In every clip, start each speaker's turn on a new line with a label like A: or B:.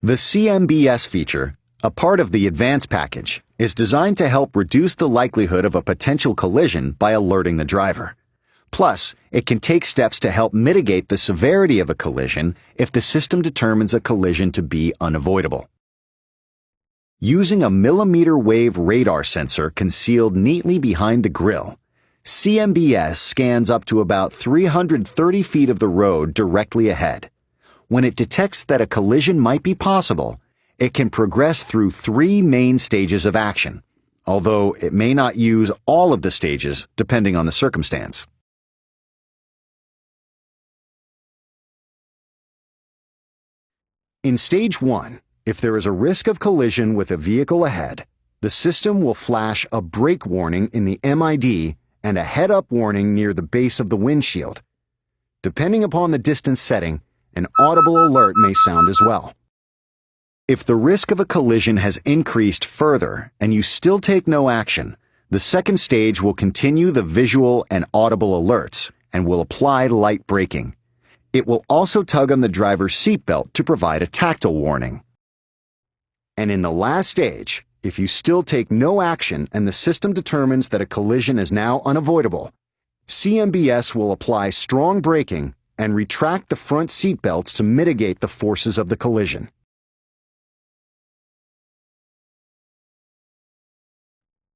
A: The CMBS feature, a part of the Advanced package, is designed to help reduce the likelihood of a potential collision by alerting the driver. Plus, it can take steps to help mitigate the severity of a collision if the system determines a collision to be unavoidable. Using a millimeter wave radar sensor concealed neatly behind the grille, CMBS scans up to about 330 feet of the road directly ahead. When it detects that a collision might be possible, it can progress through 3 main stages of action, although it may not use all of the stages depending on the circumstance. In Stage 1, if there is a risk of collision with a vehicle ahead, the system will flash a brake warning in the MID and a head-up warning near the base of the windshield. Depending upon the distance setting, an audible alert may sound as well. If the risk of a collision has increased further and you still take no action, the second stage will continue the visual and audible alerts and will apply light braking. It will also tug on the driver's seatbelt to provide a tactile warning. And in the last stage, if you still take no action and the system determines that a collision is now unavoidable, CMBS will apply strong braking and retract the front seat belts to mitigate the forces of the collision.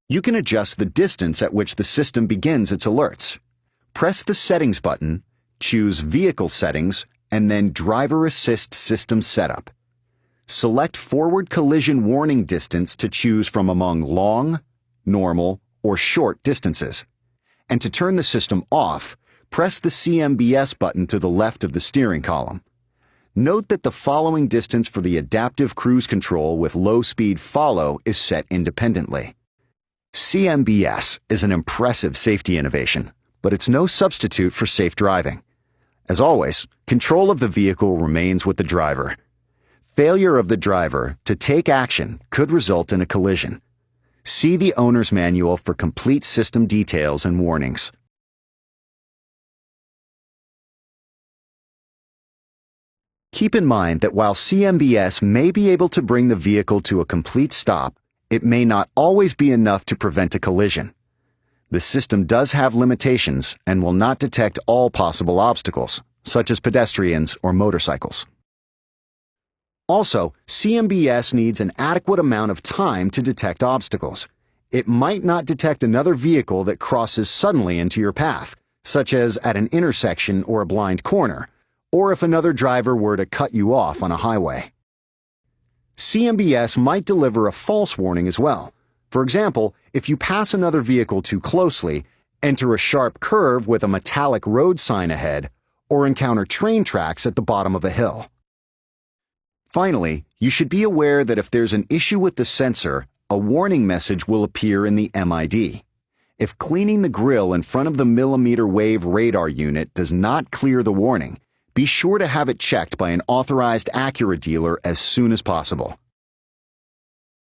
A: You can adjust the distance at which the system begins its alerts. Press the Settings button, choose Vehicle Settings, and then Driver Assist System Setup. Select Forward Collision Warning Distance to choose from among long, normal, or short distances. And to turn the system off, press the CMBS button to the left of the steering column. Note that the following distance for the adaptive cruise control with low-speed follow is set independently. CMBS is an impressive safety innovation, but it's no substitute for safe driving. As always, control of the vehicle remains with the driver. Failure of the driver to take action could result in a collision. See the owner's manual for complete system details and warnings. Keep in mind that while CMBS may be able to bring the vehicle to a complete stop, it may not always be enough to prevent a collision. The system does have limitations and will not detect all possible obstacles, such as pedestrians or motorcycles. Also, CMBS needs an adequate amount of time to detect obstacles. It might not detect another vehicle that crosses suddenly into your path, such as at an intersection or a blind corner, or if another driver were to cut you off on a highway. CMBS might deliver a false warning as well. For example, if you pass another vehicle too closely, enter a sharp curve with a metallic road sign ahead, or encounter train tracks at the bottom of a hill. Finally, you should be aware that if there's an issue with the sensor, a warning message will appear in the MID. If cleaning the grille in front of the millimeter wave radar unit does not clear the warning, be sure to have it checked by an authorized Acura dealer as soon as possible.